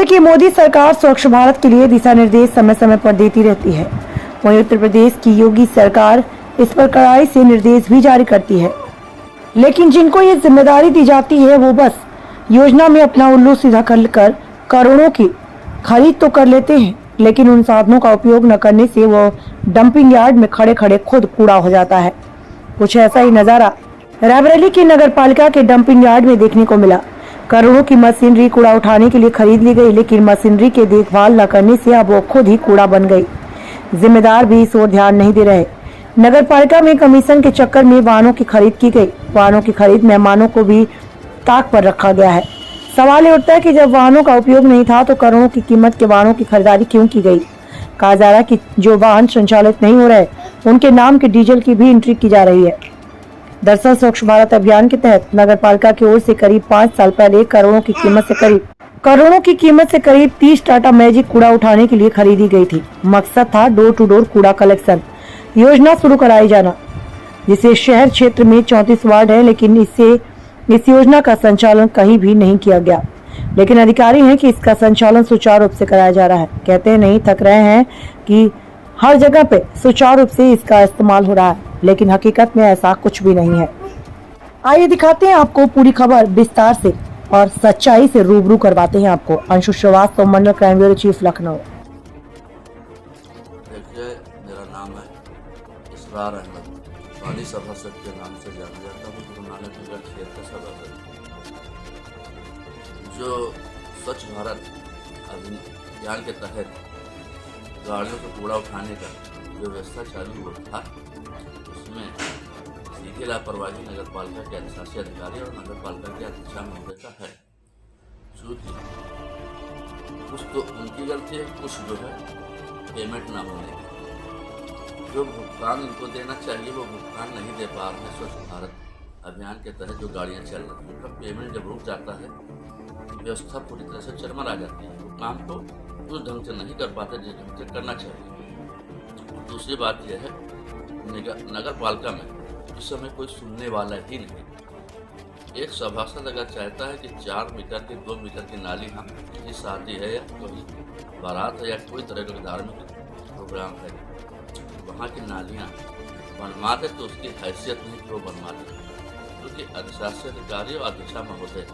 कि मोदी सरकार स्वच्छ भारत के लिए दिशा निर्देश समय समय पर देती रहती है, वहीं उत्तर प्रदेश की योगी सरकार इस पर कड़ाई से निर्देश भी जारी करती है। लेकिन जिनको ये जिम्मेदारी दी जाती है वो बस योजना में अपना उल्लू सीधा कर करोड़ों की खरीद तो कर लेते हैं, लेकिन उन साधनों का उपयोग न करने से वो डंपिंग यार्ड में खड़े खड़े खुद कूड़ा हो जाता है। कुछ ऐसा ही नजारा रायबरेली की नगर पालिका के डंपिंग यार्ड में देखने को मिला। करोड़ों की मशीनरी कूड़ा उठाने के लिए खरीद ली गई, लेकिन मशीनरी के देखभाल न करने से अब वो खुद ही कूड़ा बन गई। जिम्मेदार भी इस ओर ध्यान नहीं दे रहे। नगर पालिका में कमीशन के चक्कर में वाहनों की खरीद की गई। वाहनों की खरीद मेहमानों को भी ताक पर रखा गया है। सवाल ये उठता है कि जब वाहनों का उपयोग नहीं था तो करोड़ों की कीमत के वाहनों की खरीदारी क्यों की गई। कहा जा रहा है कि जो वाहन संचालित नहीं हो रहे उनके नाम के डीजल की भी एंट्री की जा रही है। दरअसल स्वच्छ भारत अभियान के तहत नगर पालिका की ओर से करीब 5 साल पहले करोड़ों की कीमत से करीब 30 टाटा मैजिक कूड़ा उठाने के लिए खरीदी गई थी। मकसद था डोर टू डोर कूड़ा कलेक्शन योजना शुरू कराई जाना, जिसे शहर क्षेत्र में 34 वार्ड है, लेकिन इस योजना का संचालन कहीं भी नहीं किया गया। लेकिन अधिकारी हैं कि इसका संचालन सुचारू रूप से कराया जा रहा है। कहते हैं नहीं थक रहे हैं कि हर जगह पे सुचारू रूप से इसका इस्तेमाल हो रहा है, लेकिन हकीकत में ऐसा कुछ भी नहीं है। आइए दिखाते हैं आपको पूरी खबर विस्तार से और सच्चाई से रूबरू करवाते हैं आपको। अंशु श्रीवास्तव, मंडल क्राइम ब्यूरो चीफ, लखनऊ। देखिए, मेरा नाम है इसरार अहमद, वाली सभासद के नाम से जाना जाता हूँ। गुरु नानक नगर क्षेत्र का सभासद। जो स्वच्छ भारत अभियान के तहत गाड़ियों को कूड़ा उठाने का जो व्यवस्था चालू हुआ था, उसमें सीधी लापरवाही नगर पालिका के अधिशासी अधिकारी और नगर पालिका के अध्यक्षा महोदय का है। चूँकि कुछ तो उनकी गलती है, कुछ जो है पेमेंट ना होने की, जो भुगतान इनको देना चाहिए वो भुगतान नहीं दे पा रहे। स्वच्छ भारत अभियान के तहत जो गाड़ियाँ चल रही हैं उनका पेमेंट जब रुक जाता है, व्यवस्था पूरी तरह से चरमरा जाती है। वो काम को उस ढंग से नहीं कर पाते जिस ढंग से करना चाहिए। दूसरी बात यह है, नगर पालिका में इस समय कोई सुनने वाला ही नहीं। एक सभासद अगर चाहता है कि 4 मीटर की 2 मीटर की नाली, हम किसी शादी है या कोई बारात है या कोई तरह का धार्मिक प्रोग्राम है, वहाँ की नालियाँ बनवा दे, तो उसकी हैसियत नहीं कि वो बनवा दे। क्योंकि अधिशासी अधिकारी और अध्यक्षा महोदय,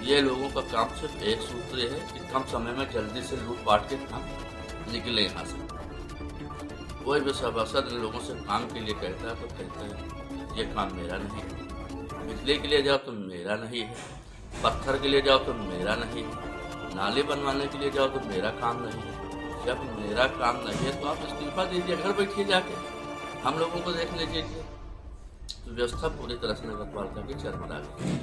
ये लोगों का काम सिर्फ एक सूत्र है कि कम समय में जल्दी से लूट पाट के हम निकले यहाँ से। कोई भी सभासद इन लोगों से काम के लिए कहता है तो कहते हैं ये काम मेरा नहीं है। बिजली के लिए जाओ तो मेरा नहीं है, पत्थर के लिए जाओ तो मेरा नहीं है, नाले बनवाने के लिए जाओ तो मेरा काम नहीं है। जब मेरा काम नहीं है तो आप इस्तीफा दीजिए, घर बैठिए जाके, हम लोगों को देख लीजिए। तो व्यवस्था पूरी तरह से नगर पालिका की चरमरा गई।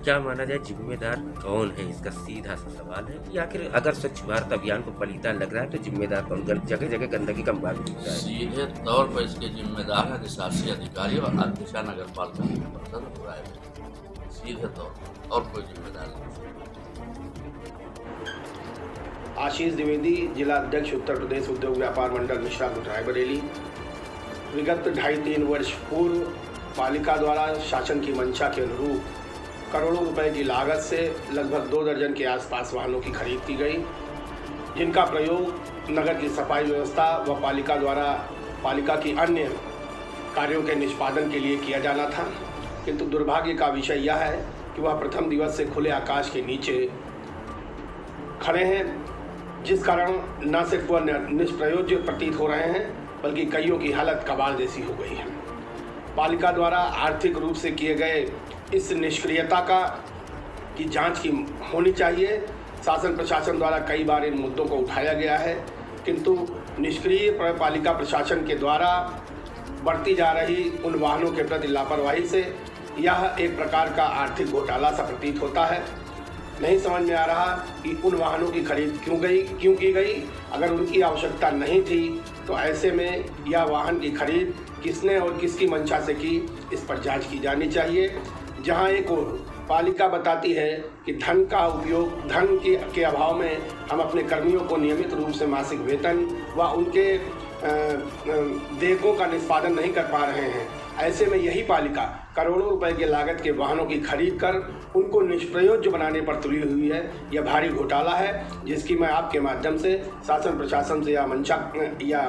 क्या माना जाए, जिम्मेदार कौन है, इसका सीधा सा सवाल है। या आखिर अगर स्वच्छ भारत अभियान को पलीता लग रहा है तो जिम्मेदार कौन? जगह जगह गंदगी का अंबार दिख रहा है। सीधे तौर पर इसके जिम्मेदार है अधिशासी अधिकारी और अध्यक्षा नगर पालिका के परिषद हो रहा है, सीधे तौर पर, और कोई जिम्मेदार नहीं। आशीष द्विवेदी, जिला अध्यक्ष उत्तर प्रदेश उद्योग व्यापार मंडल मिश्रा रायबरेली। विगत 2.5-3 वर्ष पूर्व पालिका द्वारा शासन की मंशा के अनुरूप करोड़ों रुपए की लागत से लगभग 2 दर्जन के आसपास वाहनों की खरीद की गई, जिनका प्रयोग नगर की सफाई व्यवस्था व पालिका द्वारा पालिका की अन्य कार्यों के निष्पादन के लिए किया जाना था। किंतु दुर्भाग्य का विषय यह है कि वह प्रथम दिवस से खुले आकाश के नीचे खड़े हैं, जिस कारण न सिर्फ वह निष्प्रयोज्य प्रतीत हो रहे हैं बल्कि कईयों की हालत कबाड़ जैसी हो गई है। पालिका द्वारा आर्थिक रूप से किए गए इस निष्क्रियता की जांच की होनी चाहिए। शासन प्रशासन द्वारा कई बार इन मुद्दों को उठाया गया है, किंतु निष्क्रिय पालिका प्रशासन के द्वारा बढ़ती जा रही उन वाहनों के प्रति लापरवाही से यह एक प्रकार का आर्थिक घोटाला सा प्रतीत होता है। नहीं समझ में आ रहा कि उन वाहनों की खरीद क्यों की गई। अगर उनकी आवश्यकता नहीं थी तो ऐसे में यह वाहन की खरीद किसने और किसकी मंशा से की, इस पर जांच की जानी चाहिए। जहां एक ओर पालिका बताती है कि धन के अभाव में हम अपने कर्मियों को नियमित रूप से मासिक वेतन व उनके देयकों का निष्पादन नहीं कर पा रहे हैं, ऐसे में यही पालिका करोड़ों रुपए के लागत के वाहनों की खरीद कर उनको निष्प्रयोज्य बनाने पर तुली हुई है। यह भारी घोटाला है जिसकी मैं आपके माध्यम से शासन प्रशासन से या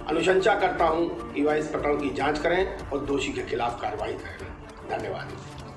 अनुशंसा करता हूं कि वह इस प्रकरण की जांच करें और दोषी के खिलाफ कार्रवाई करें। धन्यवाद।